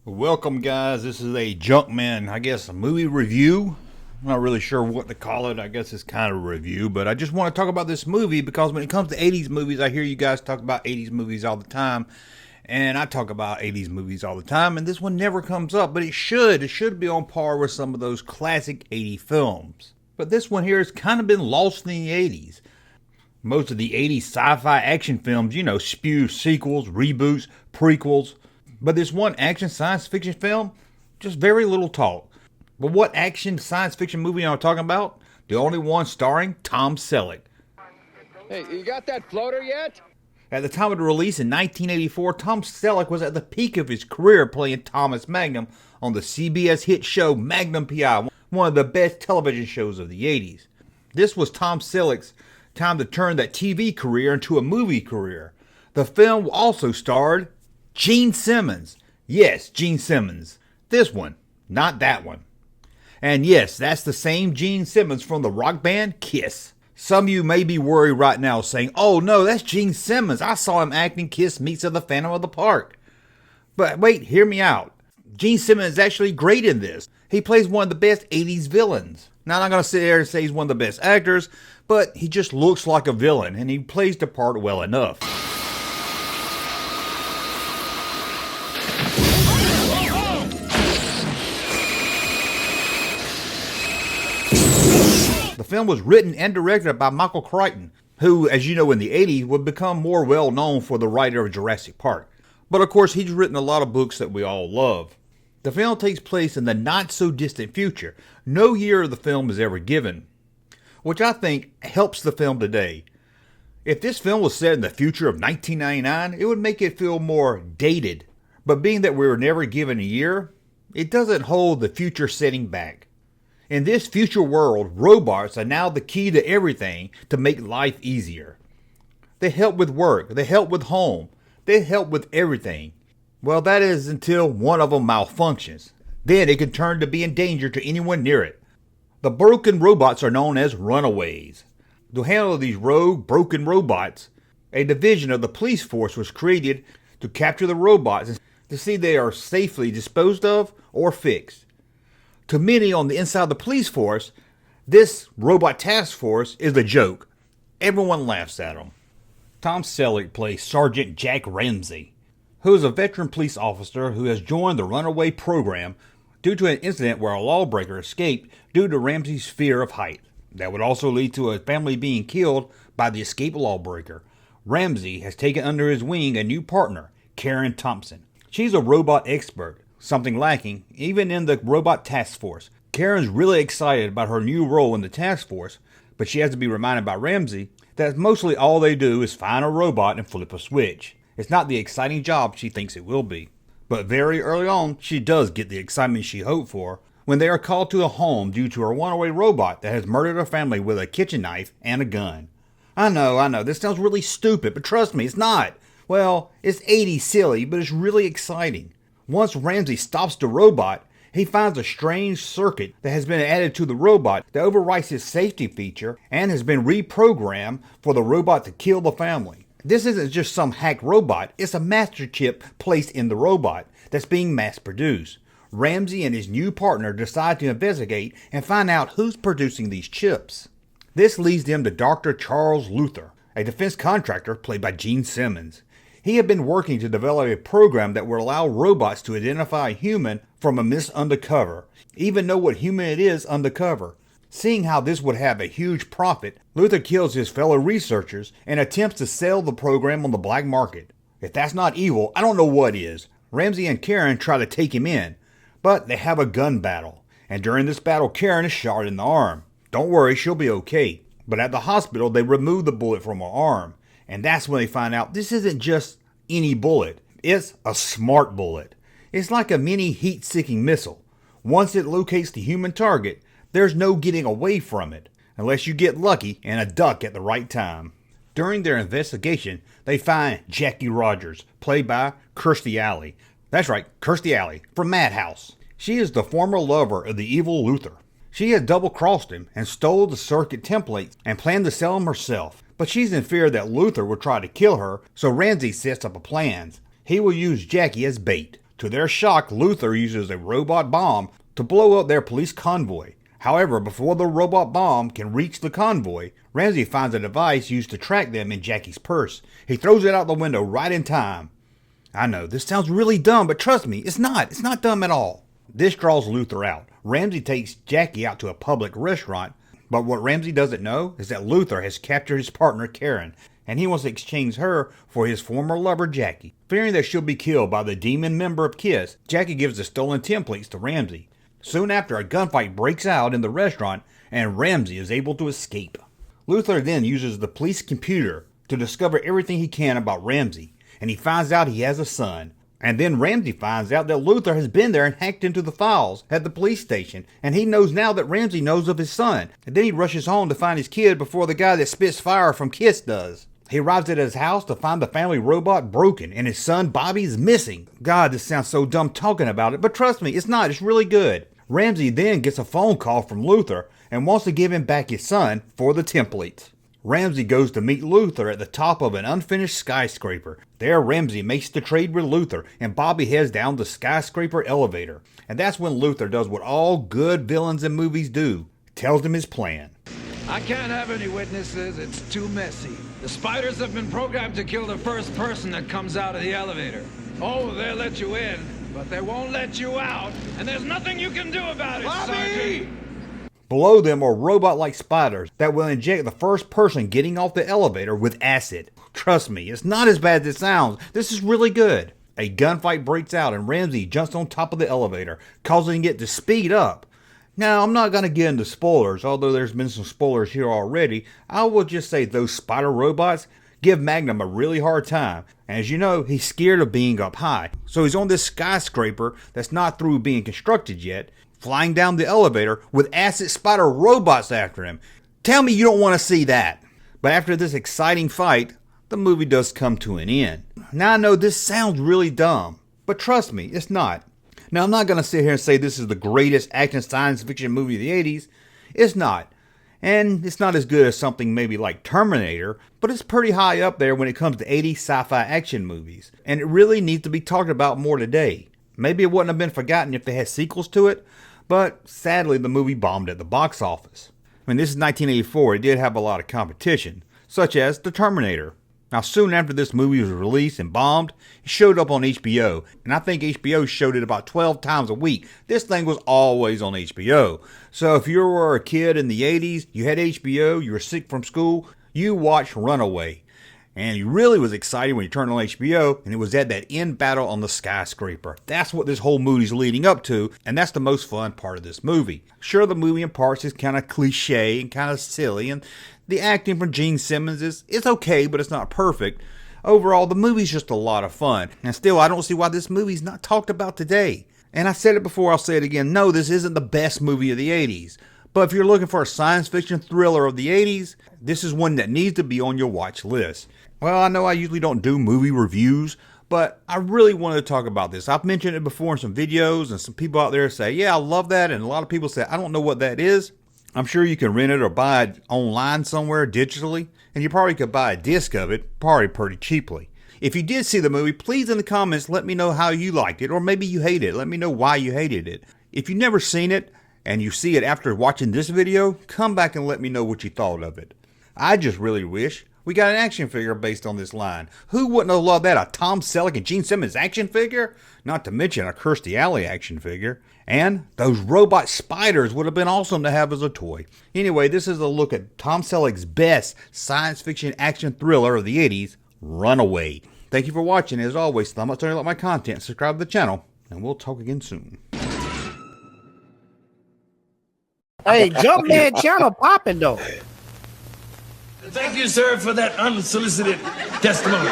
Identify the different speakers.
Speaker 1: Welcome, guys. This is a Junkman, I guess, a movie review. I'm not really sure what to call it. I guess it's kind of a review, but I just want to talk about this movie because when it comes to 80s movies, I hear you guys talk about 80s movies all the time, and I talk about 80s movies all the time, and this one never comes up, but it should. It should be on par with some of those classic 80 films. But this one here has kind of been lost in the 80s. Most of the 80s sci-fi action films, spew sequels, reboots, prequels. But this one action science fiction film, just very little talk. But what action science fiction movie am I talking about? The only one starring Tom Selleck.
Speaker 2: Hey, you got that floater yet?
Speaker 1: At the time of the release in 1984, Tom Selleck was at the peak of his career playing Thomas Magnum on the CBS hit show Magnum P.I., one of the best television shows of the 80s. This was Tom Selleck's time to turn that TV career into a movie career. The film also starred Gene Simmons. Yes, Gene Simmons. This one, not that one. And yes, that's the same Gene Simmons from the rock band Kiss. Some of you may be worried right now saying, oh no, that's Gene Simmons. I saw him acting Kiss Meets of the Phantom of the Park. But wait, hear me out. Gene Simmons is actually great in this. He plays one of the best 80s villains. Now, I'm not going to sit there and say he's one of the best actors, but he just looks like a villain, and he plays the part well enough. The film was written and directed by Michael Crichton, who, as you know, in the 80s would become more well known for the writer of Jurassic Park. But of course, he's written a lot of books that we all love. The film takes place in the not-so-distant future. No year of the film is ever given, which I think helps the film today. If this film was set in the future of 1999, it would make it feel more dated. But being that we were never given a year, it doesn't hold the future setting back. In this future world, robots are now the key to everything to make life easier. They help with work, they help with home, they help with everything. Well, that is until one of them malfunctions. Then it can turn to be a danger to anyone near it. The broken robots are known as Runaways. To handle these rogue, broken robots, a division of the police force was created to capture the robots and to see they are safely disposed of or fixed. To many on the inside of the police force, this robot task force is a joke. Everyone laughs at them. Tom Selleck plays Sergeant Jack Ramsey, who is a veteran police officer who has joined the Runaway program due to an incident where a lawbreaker escaped due to Ramsey's fear of height. That would also lead to a family being killed by the escaped lawbreaker. Ramsey has taken under his wing a new partner, Karen Thompson. She's a robot expert, something lacking even in the robot task force. Karen's really excited about her new role in the task force, but she has to be reminded by Ramsey that mostly all they do is find a robot and flip a switch. It's not the exciting job she thinks it will be. But very early on, she does get the excitement she hoped for when they are called to a home due to a runaway robot that has murdered a family with a kitchen knife and a gun. I know, this sounds really stupid, but trust me, it's not. Well, it's 80s silly, but it's really exciting. Once Ramsey stops the robot, he finds a strange circuit that has been added to the robot that overwrites its safety feature and has been reprogrammed for the robot to kill the family. This isn't just some hacked robot, it's a master chip placed in the robot that's being mass produced. Ramsey and his new partner decide to investigate and find out who's producing these chips. This leads them to Dr. Charles Luther, a defense contractor played by Gene Simmons. He had been working to develop a program that would allow robots to identify a human from a mist undercover, even know what human it is undercover. Seeing how this would have a huge profit, Luther kills his fellow researchers and attempts to sell the program on the black market. If that's not evil, I don't know what is. Ramsey and Karen try to take him in, but they have a gun battle. And during this battle, Karen is shot in the arm. Don't worry, she'll be okay. But at the hospital, they remove the bullet from her arm. And that's when they find out this isn't just any bullet. It's a smart bullet. It's like a mini heat-seeking missile. Once it locates the human target, there's no getting away from it, unless you get lucky and a duck at the right time. During their investigation, they find Jackie Rogers, played by Kirstie Alley. That's right, Kirstie Alley, from Madhouse. She is the former lover of the evil Luther. She had double-crossed him and stole the circuit templates and planned to sell them herself. But she's in fear that Luther will try to kill her, so Ramsey sets up a plan. He will use Jackie as bait to To their shock, Luther uses a robot bomb to blow up their police convoy. However, before the robot bomb can reach the convoy, Ramsey finds a device used to track them in Jackie's purse. He throws it out the window right in time. I know, this sounds really dumb, but trust me, it's not. It's not dumb at all. This draws Luther out. Ramsey takes Jackie out to a public restaurant, but what Ramsey doesn't know is that Luther has captured his partner Karen, and he wants to exchange her for his former lover Jackie. Fearing that she'll be killed by the demon member of KISS, Jackie gives the stolen templates to Ramsey. Soon after, a gunfight breaks out in the restaurant, and Ramsey is able to escape. Luther then uses the police computer to discover everything he can about Ramsey, and he finds out he has a son. And then Ramsey finds out that Luther has been there and hacked into the files at the police station, and he knows now that Ramsey knows of his son. And then he rushes home to find his kid before the guy that spits fire from KISS does. He arrives at his house to find the family robot broken, and his son Bobby is missing. God, this sounds so dumb talking about it, but trust me, it's not. It's really good. Ramsey then gets a phone call from Luther and wants to give him back his son for the templates. Ramsey goes to meet Luther at the top of an unfinished skyscraper. There, Ramsey makes the trade with Luther, and Bobby heads down the skyscraper elevator. And that's when Luther does what all good villains in movies do. Tells him his plan.
Speaker 3: I can't have any witnesses. It's too messy. The spiders have been programmed to kill the first person that comes out of the elevator. Oh, they'll let you in, but they won't let you out. And there's nothing you can do about it, Sergeant.
Speaker 1: Below them are robot-like spiders that will inject the first person getting off the elevator with acid. Trust me, it's not as bad as it sounds. This is really good. A gunfight breaks out and Ramsey jumps on top of the elevator, causing it to speed up. Now, I'm not going to get into spoilers, although there's been some spoilers here already. I will just say those spider robots give Magnum a really hard time. As you know, he's scared of being up high. So he's on this skyscraper that's not through being constructed yet, flying down the elevator with acid spider robots after him. Tell me you don't want to see that. But after this exciting fight, the movie does come to an end. Now I know this sounds really dumb, but trust me, it's not. Now I'm not going to sit here and say this is the greatest action science fiction movie of the 80s. It's not. And it's not as good as something maybe like Terminator, but it's pretty high up there when it comes to 80s sci-fi action movies. And it really needs to be talked about more today. Maybe it wouldn't have been forgotten if they had sequels to it, but sadly the movie bombed at the box office. I mean, this is 1984, it did have a lot of competition, such as The Terminator. Now, soon after this movie was released and bombed, it showed up on HBO, and I think HBO showed it about 12 times a week. This thing was always on HBO. So if you were a kid in the 80s, you had HBO, you were sick from school, you watched Runaway. And you really was excited when you turned on HBO, and it was at that end battle on the skyscraper. That's what this whole movie's leading up to, and that's the most fun part of this movie. Sure, the movie in parts is kind of cliche and kind of silly, and the acting from Gene Simmons is okay, but it's not perfect. Overall, the movie's just a lot of fun. And still, I don't see why this movie's not talked about today. And I said it before, I'll say it again. No, this isn't the best movie of the 80s. But if you're looking for a science fiction thriller of the 80s, this is one that needs to be on your watch list. Well, I know I usually don't do movie reviews, but I really wanted to talk about this. I've mentioned it before in some videos, and some people out there say, yeah, I love that. And a lot of people say, I don't know what that is. I'm sure you can rent it or buy it online somewhere digitally, and you probably could buy a disc of it, probably pretty cheaply. If you did see the movie, please in the comments let me know how you liked it, or maybe you hated it. Let me know why you hated it. If you've never seen it, and you see it after watching this video, come back and let me know what you thought of it. I just really wish we got an action figure based on this line. Who wouldn't have loved that? A Tom Selleck and Gene Simmons action figure? Not to mention a Kirstie Alley action figure. And those robot spiders would have been awesome to have as a toy. Anyway, this is a look at Tom Selleck's best science fiction action thriller of the 80s, Runaway. Thank you for watching. As always, thumb up, turn you like my content, subscribe to the channel, and we'll talk again soon.
Speaker 4: Hey, Junkman channel popping though.
Speaker 5: Thank you, sir, for that unsolicited testimony.